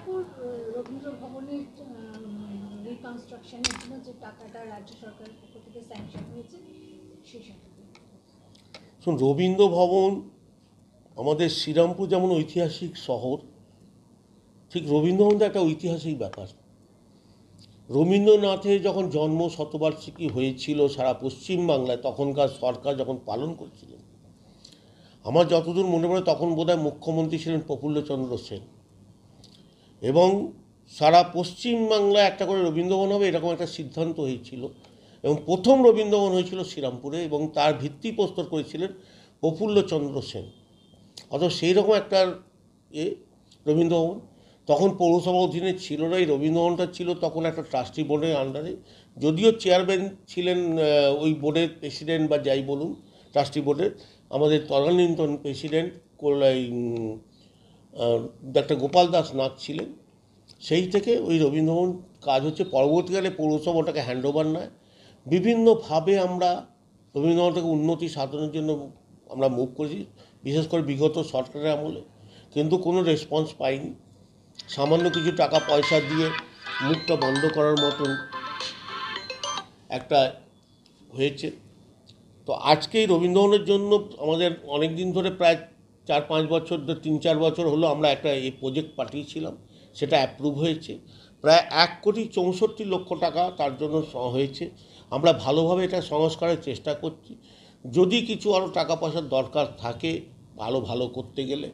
শ্রীরামপুর রবীন্দ্র ভবনের রিকনস্ট্রাকশনের জন্য যে টাকাটা রাজ্য সরকারের পক্ষ থেকে স্যাংশন হয়েছে সেই সম্পর্কে শুন, রবীন্দ্র ভবন আমাদের শ্রীরামপুর যেমন ঐতিহাসিক শহর, ঠিক রবীন্দ্র ভবনটা একটা ঐতিহাসিক ব্যাপার। রবীন্দ্রনাথের যখন জন্ম শতবার্ষিকী হয়েছিল সারা পশ্চিমবাংলায়, তখনকার সরকার যখন পালন করছিলেন, আমার যতদূর মনে পড়ে তখন বোধহয় মুখ্যমন্ত্রী ছিলেন প্রফুল্লচন্দ্র সেন, এবং সারা পশ্চিমবাংলায় একটা করে রবীন্দ্রভবন হবে এরকম একটা সিদ্ধান্ত হয়েছিল, এবং প্রথম রবীন্দ্রভবন হয়েছিল শ্রীরামপুরে, এবং তার ভিত্তিপ্রস্তর করেছিলেন প্রফুল্লচন্দ্র সেন। অথচ সেই রকম একটা রবীন্দ্রভবন তখন পৌরসভা অধীনে ছিল না। এই রবীন্দ্রভবনটা ছিল তখন একটা ট্রাস্টি বোর্ডের আন্ডারে, যদিও চেয়ারম্যান ছিলেন ওই বোর্ডের প্রেসিডেন্ট বা যাই বলুন, ট্রাস্টি বোর্ডের আমাদের তদানীন্তন প্রেসিডেন্ট ডাক্তার গোপাল দাস নাথ ছিলেন। সেই থেকে ওই রবীন্দ্রভবন কাজ হচ্ছে। পরবর্তীকালে পৌরসভা ওটাকে হ্যান্ডওভার নেয়। বিভিন্নভাবে আমরা রবীন্দ্রভবনটাকে উন্নতি সাধনের জন্য আমরা মুভ করেছি, বিশেষ করে বিগত সরকারের আমলে, কিন্তু কোনো রেসপন্স পাইনি। সামান্য কিছু টাকা পয়সা দিয়ে মুখটা বন্ধ করার মতন একটা হয়েছে। তো আজকে এই রবীন্দ্রভবনের জন্য আমাদের অনেক দিন ধরে, প্রায় 4-5 বছর, 3-4 বছর হলো আমরা একটা এই প্রজেক্ট পাঠিয়েছিলাম, সেটা অ্যাপ্রুভ হয়েছে। প্রায় 1,64,00,000 টাকা তার জন্য হয়েছে। আমরা ভালোভাবে এটা সংস্কারের চেষ্টা করছি। যদি কিছু আরও টাকা পয়সার দরকার থাকে ভালো করতে গেলে,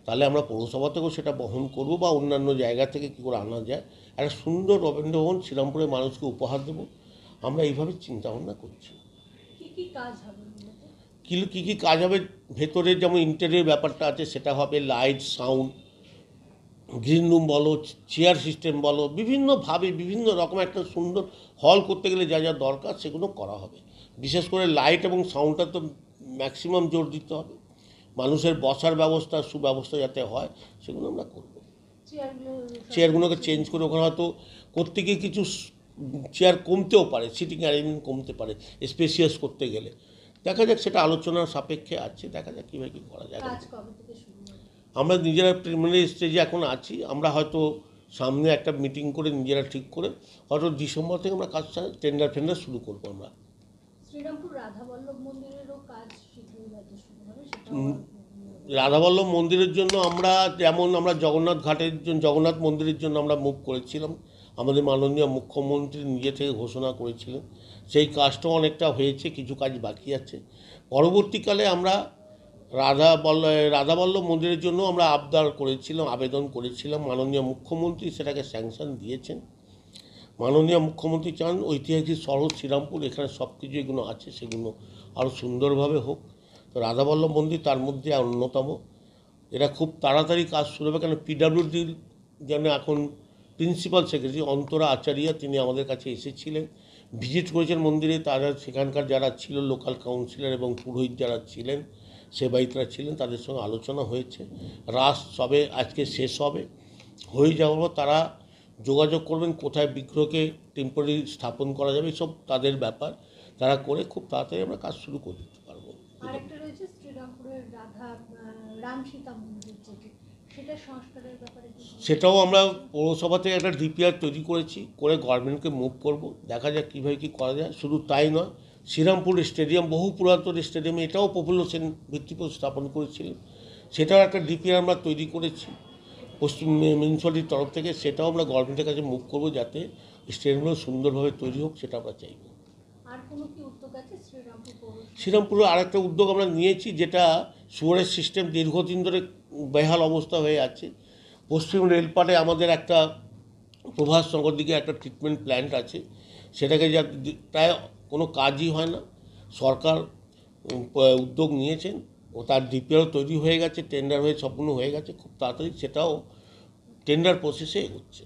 তাহলে আমরা পৌরসভা থেকেও সেটা বহন করব, বা অন্যান্য জায়গা থেকে কী করে আনা যায়। একটা সুন্দর রবীন্দ্রভবন শ্রীরামপুরের মানুষকে উপহার দেব, আমরা এইভাবে চিন্তাভাবনা করছি। কি কাজ হবে? কী কী কাজ হবে? ভেতরের যেমন ইন্টেরিয়র ব্যাপারটা আছে সেটা হবে, লাইট, সাউন্ড, গ্রিন রুম বলো, চেয়ার সিস্টেম বলো, বিভিন্নভাবে বিভিন্ন রকম একটা সুন্দর হল করতে গেলে যা যা দরকার সেগুলো করা হবে। বিশেষ করে লাইট এবং সাউন্ডটা তো ম্যাক্সিমাম জোর দিতে হবে। মানুষের বসার ব্যবস্থা, সুব্যবস্থা যাতে হয় সেগুলো আমরা করব। চেয়ারগুলোকে চেঞ্জ করে ওখানে হয়তো করতে গিয়ে কিছু চেয়ার কমতেও পারে, সিটিং অ্যারেঞ্জমেন্ট কমতে পারে স্পেসিয়াস করতে গেলে। দেখা যাক, সেটা আলোচনার সাপেক্ষে আছে, দেখা যাক কীভাবে কী করা যায়। আমরা নিজেরা প্রিলিমিনারি স্টেজে এখন আছি। আমরা হয়তো সামনে একটা মিটিং করে নিজেরা ঠিক করে হয়তো ডিসেম্বর থেকে আমরা কাজ টেন্ডার শুরু করবো। আমরা রাধাবল্লভ মন্দিরের জন্য আমরা যেমন আমরা জগন্নাথ মন্দিরের জন্য আমরা মুভ করেছিলাম, আমাদের মাননীয় মুখ্যমন্ত্রী নিজে থেকে ঘোষণা করেছিলেন, সেই কাজটাও অনেকটা হয়েছে, কিছু কাজ বাকি আছে। পরবর্তীকালে আমরা রাধাবল্লভ মন্দিরের জন্য আমরা আবেদন করেছিলাম। মাননীয় মুখ্যমন্ত্রী সেটাকে স্যাংশন দিয়েছেন। মাননীয় মুখ্যমন্ত্রী চান ঐতিহাসিক শহর শ্রীরামপুর, এখানে সব কিছু এগুলো আছে সেগুলো আরও সুন্দরভাবে হোক। তো রাধাবল্লভ মন্দির তার মধ্যে অন্যতম। এরা খুব তাড়াতাড়ি কাজ শুরু হবে, কেন পিডাব্লিউডির যেন এখন প্রিন্সিপাল সেক্রেটারি অন্তরা আচারিয়া, তিনি আমাদের কাছে এসেছিলেন, ভিজিট করেছেন মন্দিরে। তারা সেখানকার যারা ছিল লোকাল কাউন্সিলর এবং পুরোহিত যারা ছিলেন, সেবায়িতরা ছিলেন, তাদের সঙ্গে আলোচনা হয়েছে। রাস সবে আজকে শেষ হয়ে যাওয়ার পর তারা যোগাযোগ করবেন কোথায় বিগ্রহকে টেম্পোরারি স্থাপন করা যাবে, সব তাদের ব্যাপার। তারা করে খুব তাড়াতাড়ি আমরা কাজ শুরু করতে পারবো। সেটাও আমরা পৌরসভা থেকে একটা ডিপিআর তৈরি করেছি, করে গভর্নমেন্টকে মুভ করব, দেখা যাক কীভাবে কী করা যায়। শুধু তাই নয়, শ্রীরামপুর স্টেডিয়াম বহু পুরাতন স্টেডিয়ামে, এটাও প্রফুল্ল সেন ভিত্তিপ্রস্তর স্থাপন করেছিলেন, সেটাও একটা ডিপিআর আমরা তৈরি করেছি পশ্চিম মিউনিসিপ্যালিটির তরফ থেকে। সেটাও আমরা গভর্নমেন্টের কাছে মুভ করবো, যাতে স্টেডিয়ামগুলো সুন্দরভাবে তৈরি হোক, সেটা আমরা চাইব। শ্রীরামপুরে আরেকটা উদ্যোগ আমরা নিয়েছি, যেটা সুয়ারেজ সিস্টেম দীর্ঘদিন ধরে বেহাল অবস্থা হয়ে আছে। পশ্চিম রেলপাটে আমাদের একটা প্রভাস নগর দিকে একটা ট্রিটমেন্ট প্ল্যান্ট আছে, সেটাকে যা প্রায় কোনো কাজই হয় না। সরকার উদ্যোগ নিয়েছেন, ও তার ডিপিআরও তৈরি হয়ে গেছে, টেন্ডার হয়ে সম্পূর্ণ হয়ে গেছে। খুব তাড়াতাড়ি সেটাও টেন্ডার প্রসেসে এগোচ্ছে।